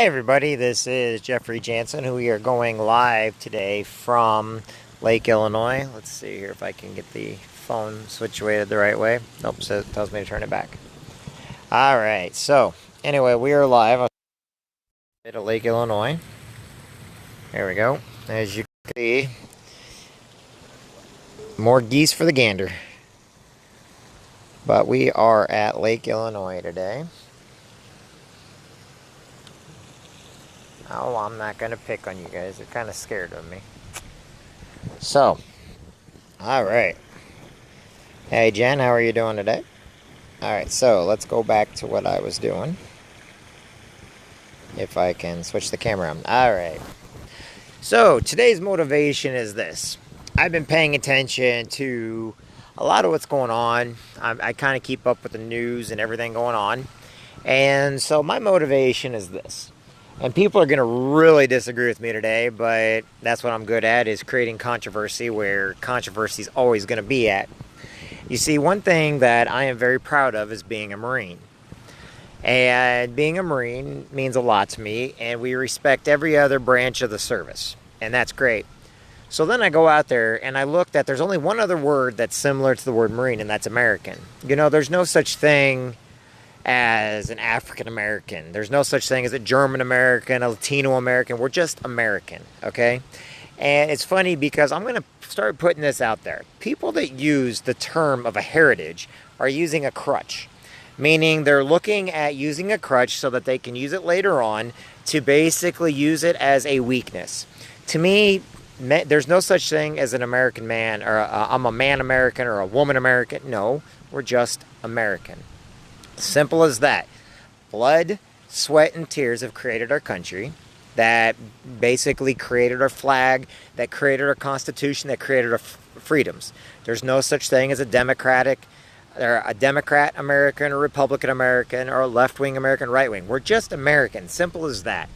Hey everybody, this is Jeffjansen, who we are going live today from Lake Illinois. Let's see here if I can get the phone situated the right way. Nope, so it tells me to turn it back. Alright, so anyway, we are live at Lake Illinois. There we go. As you can see, more geese for the gander. But we are at Lake Illinois today. Oh, I'm not going to pick on you guys. They're kind of scared of me. So, alright. Hey Jen, how are you doing today? Alright, so let's go back to what I was doing. If I can switch the camera on. Alright. So, today's motivation is this. I've been paying attention to a lot of what's going on. I kind of keep up with the news and everything going on. And so my motivation is this. And people are going to really disagree with me today, but that's what I'm good at, is creating controversy where controversy is always going to be at. You see, one thing that I am very proud of is being a Marine. And being a Marine means a lot to me, and we respect every other branch of the service. And that's great. So then I go out there and I look that there's only one other word that's similar to the word Marine, and that's American. You know, there's no such thing as an African American. There's no such thing as a German American, a Latino American. We're just American, okay? And it's funny because I'm going to start putting this out there. People that use the term of a heritage are using a crutch, meaning they're looking at using a crutch so that they can use it later on to basically use it as a weakness. To me, there's no such thing as an American man, or I'm a man American or a woman American. No, we're just American. Simple as that. Blood, sweat, and tears have created our country, that basically created our flag, that created our Constitution, that created our freedoms. There's no such thing as a Democrat American, or Republican American, or a left-wing American, right-wing. We're just American. Simple as that.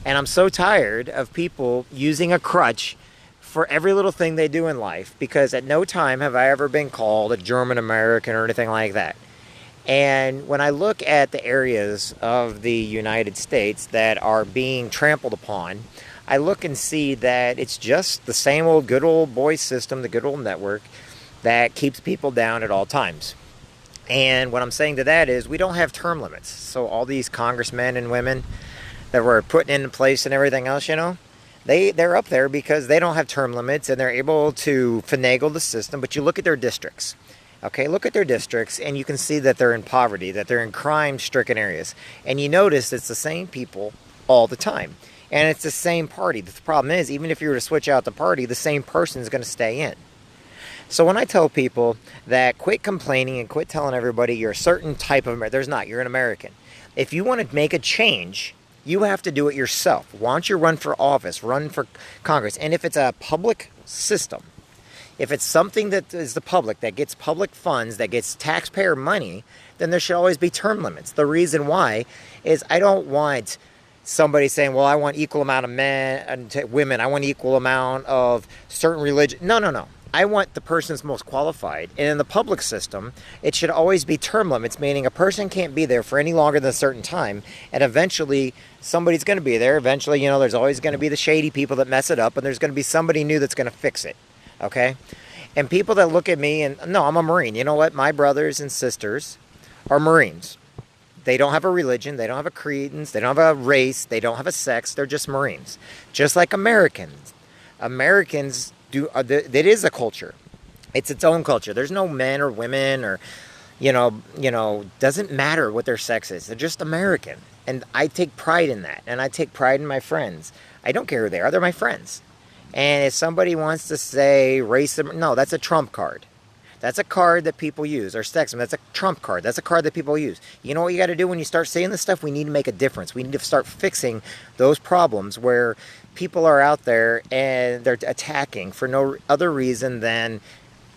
And I'm so tired of people using a crutch for every little thing they do in life, because at no time have I ever been called a German American or anything like that. And when I look at the areas of the United States that are being trampled upon, I look and see that it's just the same old good old boy system, the good old network that keeps people down at all times. And what I'm saying to that is we don't have term limits. So all these congressmen and women that we're putting into place and everything else, you know, they're up there because they don't have term limits and they're able to finagle the system. But you look at their districts. Okay, look at their districts, and you can see that they're in poverty, that they're in crime-stricken areas. And you notice it's the same people all the time. And it's the same party. The problem is, even if you were to switch out the party, the same person is going to stay in. So when I tell people that quit complaining and quit telling everybody you're a certain type of American, there's not. You're an American. If you want to make a change, you have to do it yourself. Why don't you run for office, run for Congress? And if it's a public system, if it's something that is the public, that gets public funds, that gets taxpayer money, then there should always be term limits. The reason why is I don't want somebody saying, well, I want equal amount of men and women. I want equal amount of certain religion. No. I want the person that's most qualified. And in the public system, it should always be term limits, meaning a person can't be there for any longer than a certain time. And eventually, somebody's going to be there. Eventually, you know, there's always going to be the shady people that mess it up, and there's going to be somebody new that's going to fix it. Okay? And people that look at me and, no, I'm a Marine. You know what? My brothers and sisters are Marines. They don't have a religion. They don't have a credence. They don't have a race. They don't have a sex. They're just Marines. Just like Americans. Americans do, it is a culture. It's its own culture. There's no men or women or, doesn't matter what their sex is. They're just American. And I take pride in that. And I take pride in my friends. I don't care who they are. They're my friends. And if somebody wants to say racism, no, that's a trump card. That's a card that people use. Or sexism, that's a trump card. That's a card that people use. You know what you got to do when you start saying this stuff? We need to make a difference. We need to start fixing those problems where people are out there and they're attacking for no other reason than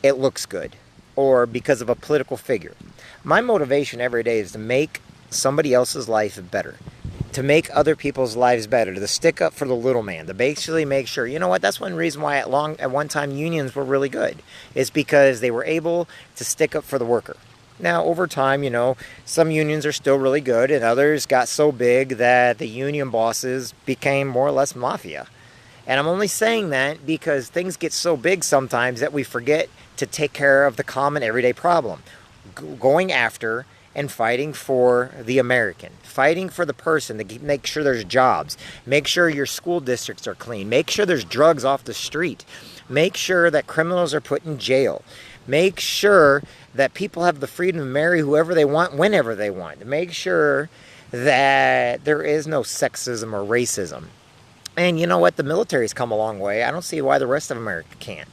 it looks good or because of a political figure. My motivation every day is to make somebody else's life better. To make other people's lives better, to stick up for the little man, to basically make sure, you know what, that's one reason why at one time unions were really good, is because they were able to stick up for the worker. Now, over time, some unions are still really good, and others got so big that the union bosses became more or less mafia. And I'm only saying that because things get so big sometimes that we forget to take care of the common everyday problem. Going after and fighting for the American, fighting for the person to make sure there's jobs, make sure your school districts are clean, make sure there's drugs off the street, make sure that criminals are put in jail, make sure that people have the freedom to marry whoever they want, whenever they want, make sure that there is no sexism or racism. And you know what? The military's come a long way. I don't see why the rest of America can't.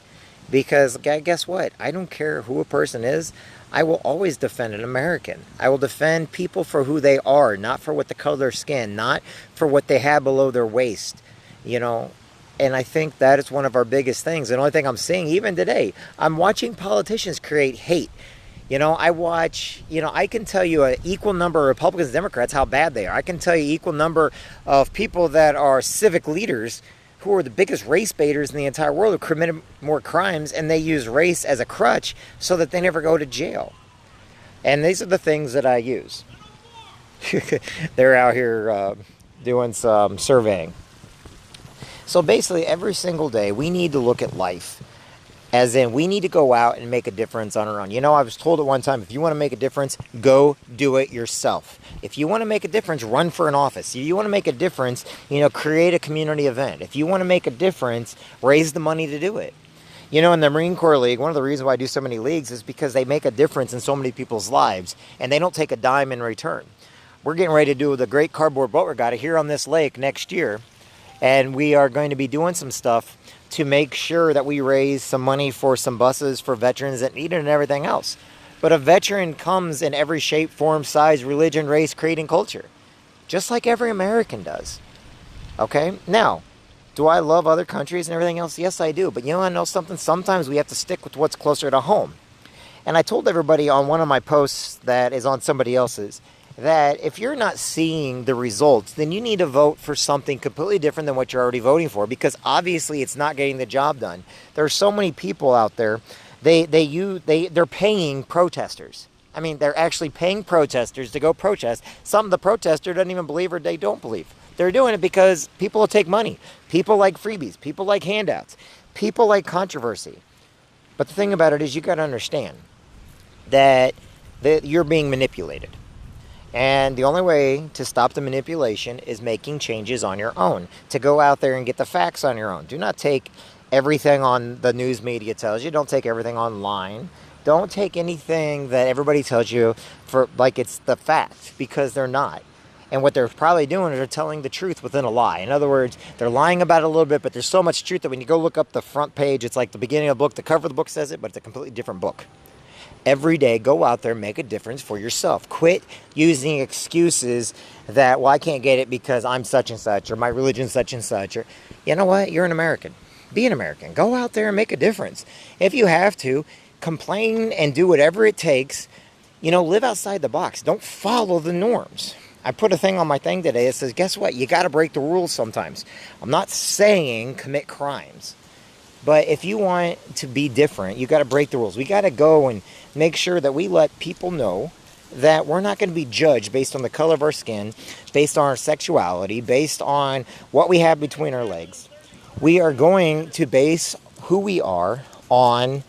Because guess what? I don't care who a person is. I will always defend an American. I will defend people for who they are, not for what the color of their skin, not for what they have below their waist, And I think that is one of our biggest things. The only thing I'm seeing, even today, I'm watching politicians create hate. I can tell you an equal number of Republicans and Democrats how bad they are. I can tell you equal number of people that are civic leaders who are the biggest race baiters in the entire world, who committed more crimes, and they use race as a crutch so that they never go to jail. And these are the things that I use. They're out here doing some surveying. So basically, every single day, we need to look at life. As in, we need to go out and make a difference on our own. I was told at one time, if you want to make a difference, go do it yourself. If you want to make a difference, run for an office. If you want to make a difference, create a community event. If you want to make a difference, raise the money to do it. In the Marine Corps League, one of the reasons why I do so many leagues is because they make a difference in so many people's lives, and they don't take a dime in return. We're getting ready to do the Great Cardboard Boat Regatta here on this lake next year, and we are going to be doing some stuff to make sure that we raise some money for some buses for veterans that need it and everything else. But a veteran comes in every shape, form, size, religion, race, creed, and culture. Just like every American does. Okay? Now, do I love other countries and everything else? Yes, I do. But I know something? Sometimes we have to stick with what's closer to home. And I told everybody on one of my posts that is on somebody else's, that if you're not seeing the results, then you need to vote for something completely different than what you're already voting for, because obviously it's not getting the job done. There are so many people out there, they're paying protesters. I mean, they're actually paying protesters to go protest. Some of the protesters don't even believe or they don't believe. They're doing it because people will take money. People like freebies. People like handouts. People like controversy. But the thing about it is, you got to understand that you're being manipulated. And the only way to stop the manipulation is making changes on your own. To go out there and get the facts on your own. Do not take everything on the news media tells you. Don't take everything online. Don't take anything that everybody tells you for like it's the fact, because they're not. And what they're probably doing is they're telling the truth within a lie. In other words, they're lying about it a little bit, but there's so much truth that when you go look up the front page, it's like the beginning of the book, the cover of the book says it, but it's a completely different book. Every day, go out there and make a difference for yourself. Quit using excuses that, well, I can't get it because I'm such and such, or my religion's such and such, or, you know what, you're an American. Be an American. Go out there and make a difference. If you have to, complain and do whatever it takes. Live outside the box. Don't follow the norms. I put a thing on my thing today that says, guess what? You got to break the rules sometimes. I'm not saying commit crimes. But if you want to be different, you got to break the rules. We got to go and make sure that we let people know that we're not going to be judged based on the color of our skin, based on our sexuality, based on what we have between our legs. We are going to base who we are on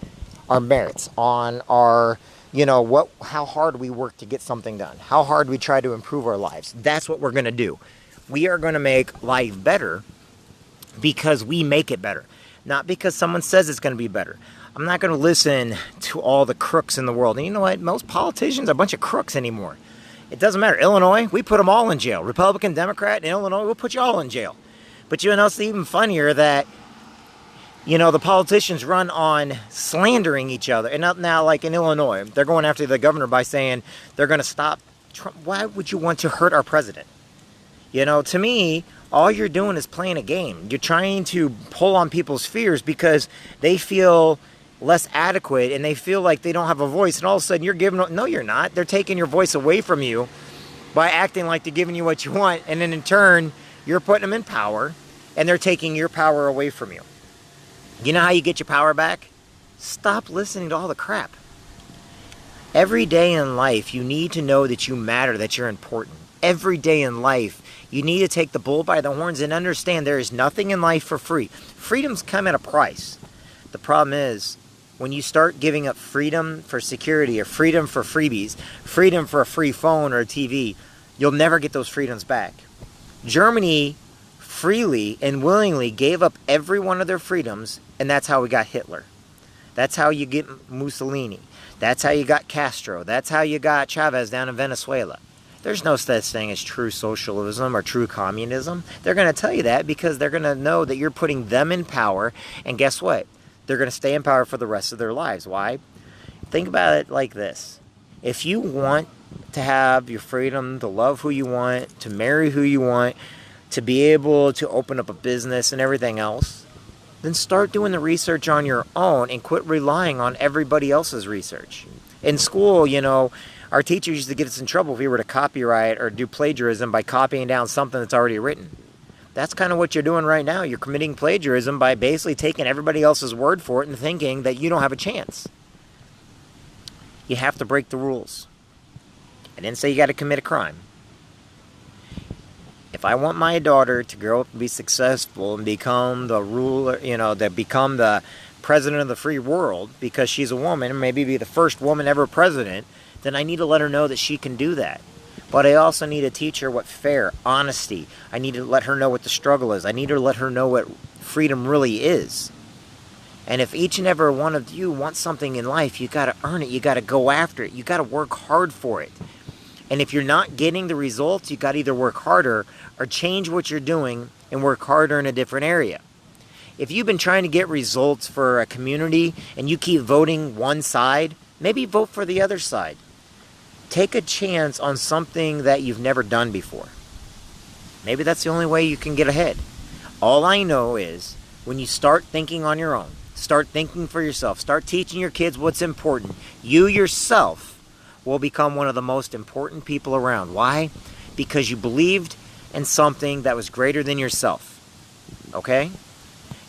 our merits, on our, how hard we work to get something done, how hard we try to improve our lives. That's what we're going to do. We are going to make life better because we make it better, not because someone says it's going to be better. I'm not going to listen to all the crooks in the world. And you know what? Most politicians are a bunch of crooks anymore. It doesn't matter. Illinois, we put them all in jail. Republican, Democrat, in Illinois, we'll put you all in jail. But it's even funnier that, the politicians run on slandering each other. And now, like in Illinois, they're going after the governor by saying they're going to stop Trump. Why would you want to hurt our president? To me, all you're doing is playing a game. You're trying to pull on people's fears because they feel less adequate and they feel like they don't have a voice. And all of a sudden you're giving them, no, you're not. They're taking your voice away from you by acting like they're giving you what you want. And then in turn, you're putting them in power and they're taking your power away from you. You know how you get your power back? Stop listening to all the crap. Every day in life, you need to know that you matter, that you're important. Every day in life, you need to take the bull by the horns and understand there is nothing in life for free. Freedoms come at a price. The problem is, when you start giving up freedom for security or freedom for freebies, freedom for a free phone or a TV, you'll never get those freedoms back. Germany freely and willingly gave up every one of their freedoms, and that's how we got Hitler. That's how you get Mussolini. That's how you got Castro. That's how you got Chavez down in Venezuela. There's no such thing as true socialism or true communism. They're going to tell you that because they're going to know that you're putting them in power, and guess what? They're going to stay in power for the rest of their lives. Why? Think about it like this. If you want to have your freedom to love who you want, to marry who you want, to be able to open up a business and everything else, then start doing the research on your own and quit relying on everybody else's research. In school, our teachers used to get us in trouble if we were to copyright or do plagiarism by copying down something that's already written. That's kind of what you're doing right now. You're committing plagiarism by basically taking everybody else's word for it and thinking that you don't have a chance. You have to break the rules. I didn't say you got to commit a crime. If I want my daughter to grow up and be successful and become the ruler, to become the president of the free world because she's a woman and maybe be the first woman ever president, then I need to let her know that she can do that. But I also need to teach her what fair, honesty. I need to let her know what the struggle is. I need to let her know what freedom really is. And if each and every one of you wants something in life, you got to earn it. You got to go after it. You got to work hard for it. And if you're not getting the results, you got to either work harder or change what you're doing and work harder in a different area. If you've been trying to get results for a community and you keep voting one side, maybe vote for the other side. Take a chance on something that you've never done before. Maybe that's the only way you can get ahead. All I know is when you start thinking on your own, start thinking for yourself, start teaching your kids what's important, you yourself will become one of the most important people around. Why? Because you believed in something that was greater than yourself. Okay?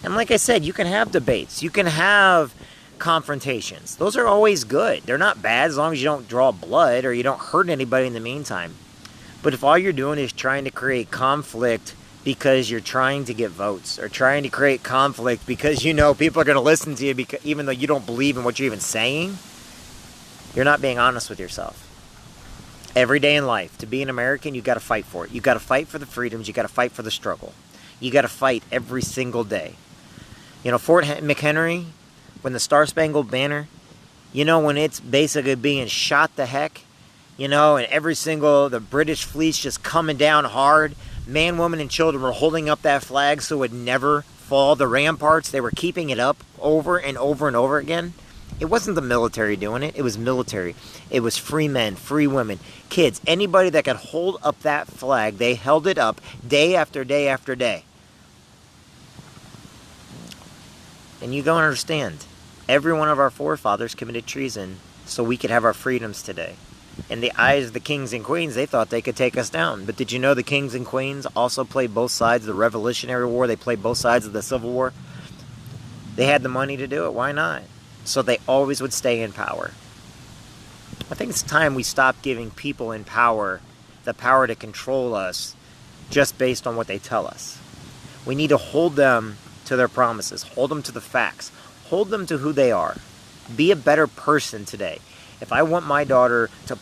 And like I said, you can have debates. You can have confrontations. Those are always good. They're not bad as long as you don't draw blood or you don't hurt anybody in the meantime. But if all you're doing is trying to create conflict because you're trying to get votes or trying to create conflict because people are going to listen to you because, even though you don't believe in what you're even saying, you're not being honest with yourself. Every day in life, to be an American, you got to fight for it. You got to fight for the freedoms. You got to fight for the struggle. You got to fight every single day. Fort McHenry, when the Star Spangled Banner, when it's basically being shot to heck, and the British fleet's just coming down hard, man, woman, and children were holding up that flag so it would never fall. The ramparts, they were keeping it up over and over and over again. It wasn't the military doing it. It was military. It was free men, free women, kids. Anybody that could hold up that flag, they held it up day after day after day. And you don't understand. Every one of our forefathers committed treason so we could have our freedoms today. In the eyes of the kings and queens, they thought they could take us down. But did you know the kings and queens also played both sides of the Revolutionary War? They played both sides of the Civil War. They had the money to do it. Why not? So they always would stay in power. I think it's time we stop giving people in power the power to control us just based on what they tell us. We need to hold them to their promises. Hold them to the facts. Hold them to who they are. Be a better person today. If I want my daughter to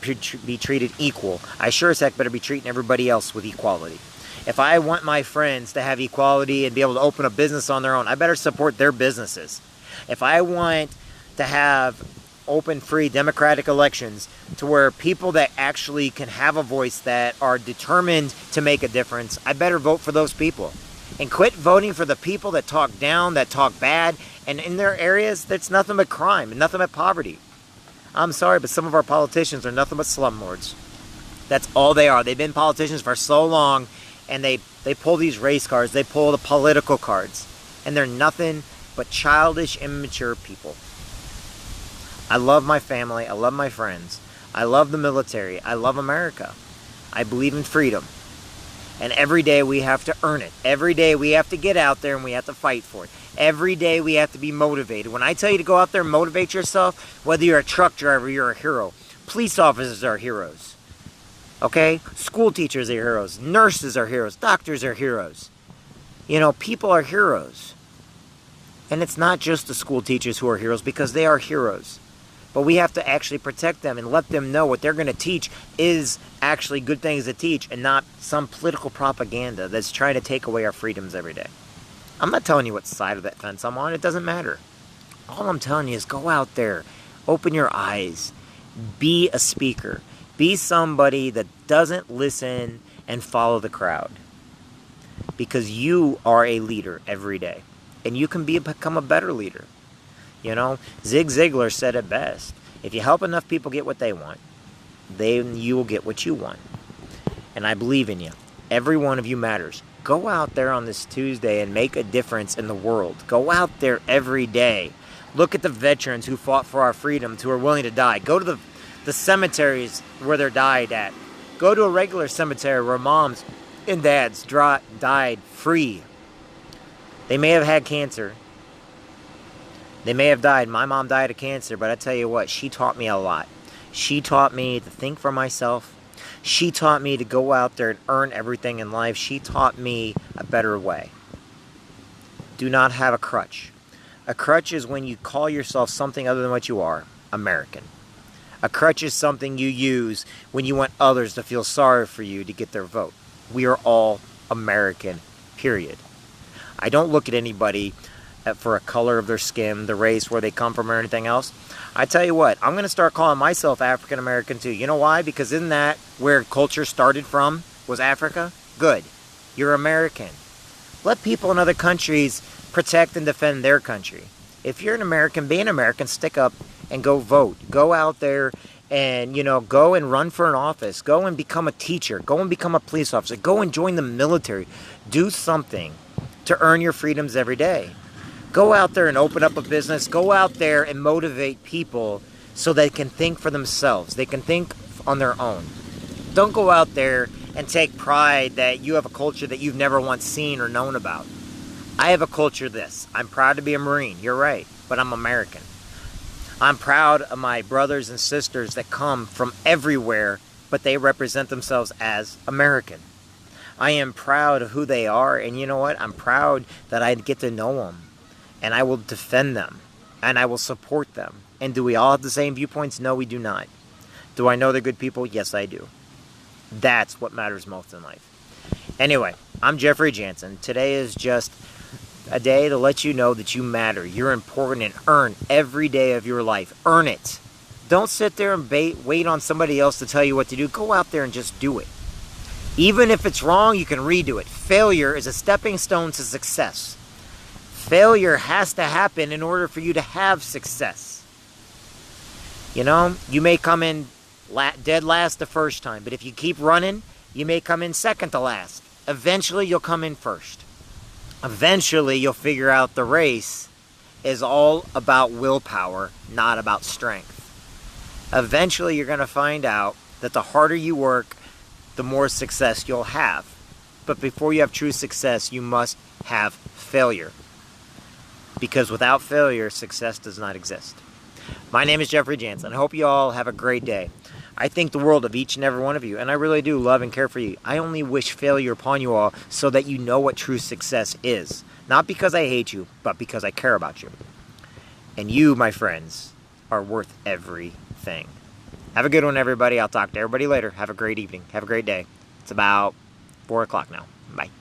be treated equal, I sure as heck better be treating everybody else with equality. If I want my friends to have equality and be able to open a business on their own, I better support their businesses. If I want to have open, free, democratic elections to where people that actually can have a voice that are determined to make a difference, I better vote for those people. And quit voting for the people that talk down, that talk bad, and in their areas, that's nothing but crime and nothing but poverty. I'm sorry, but some of our politicians are nothing but slumlords. That's all they are. They've been politicians for so long, and they pull these race cards, they pull the political cards, and they're nothing but childish, immature people. I love my family. I love my friends. I love the military. I love America. I believe in freedom. And every day we have to earn it. Every day we have to get out there and we have to fight for it. Every day we have to be motivated. When I tell you to go out there and motivate yourself, whether you're a truck driver, you're a hero. Police officers are heroes. Okay? School teachers are heroes. Nurses are heroes. Doctors are heroes. You know, people are heroes. And it's not just the school teachers who are heroes, because they are heroes. But we have to actually protect them and let them know what they're going to teach is actually good things to teach, and not some political propaganda that's trying to take away our freedoms every day. I'm not telling you what side of that fence I'm on. It doesn't matter. All I'm telling you is go out there. Open your eyes. Be a speaker. Be somebody that doesn't listen and follow the crowd. Because you are a leader every day. And you can become a better leader. You know, Zig Ziglar said it best. If you help enough people get what they want, then you will get what you want. And I believe in you. Every one of you matters. Go out there on this Tuesday and make a difference in the world. Go out there every day. Look at the veterans who fought for our freedoms, who are willing to die. Go to the cemeteries where they're died at. Go to a regular cemetery where moms and dads died free. They may have had cancer. They may have died. My mom died of cancer, but I tell you what, she taught me a lot. She taught me to think for myself. She taught me to go out there and earn everything in life. She taught me a better way. Do not have a crutch. A crutch is when you call yourself something other than what you are, American. A crutch is something you use when you want others to feel sorry for you to get their vote. We are all American, period. I don't look at anybody for a color of their skin, the race, where they come from, or anything else. I tell you what, I'm going to start calling myself African American too. You know why? Because isn't that where culture started from? Was Africa? Good. You're American. Let people in other countries protect and defend their country. If you're an American, be an American, stick up and go vote. Go out there and, you know, go and run for an office. Go and become a teacher. Go and become a police officer. Go and join the military. Do something to earn your freedoms every day. Go out there and open up a business. Go out there and motivate people so they can think for themselves. They can think on their own. Don't go out there and take pride that you have a culture that you've never once seen or known about. I have a culture this. I'm proud to be a Marine. You're right. But I'm American. I'm proud of my brothers and sisters that come from everywhere, but they represent themselves as American. I am proud of who they are, and you know what? I'm proud that I get to know them. And I will defend them. And I will support them. And do we all have the same viewpoints? No, we do not. Do I know they're good people? Yes, I do. That's what matters most in life. Anyway, I'm Jeffrey Jansen. Today is just a day to let you know that you matter. You're important, and earn every day of your life. Earn it. Don't sit there and wait on somebody else to tell you what to do. Go out there and just do it. Even if it's wrong, you can redo it. Failure is a stepping stone to success. Failure has to happen in order for you to have success. You know, you may come in dead last the first time, but if you keep running, you may come in second to last. Eventually, you'll come in first. Eventually, you'll figure out the race is all about willpower, not about strength. Eventually, you're going to find out that the harder you work, the more success you'll have. But before you have true success, you must have failure. Because without failure, success does not exist. My name is Jeffrey Jansen. I hope you all have a great day. I think the world of each and every one of you, and I really do love and care for you. I only wish failure upon you all so that you know what true success is. Not because I hate you, but because I care about you. And you, my friends, are worth everything. Have a good one, everybody. I'll talk to everybody later. Have a great evening. Have a great day. It's about 4 o'clock now. Bye.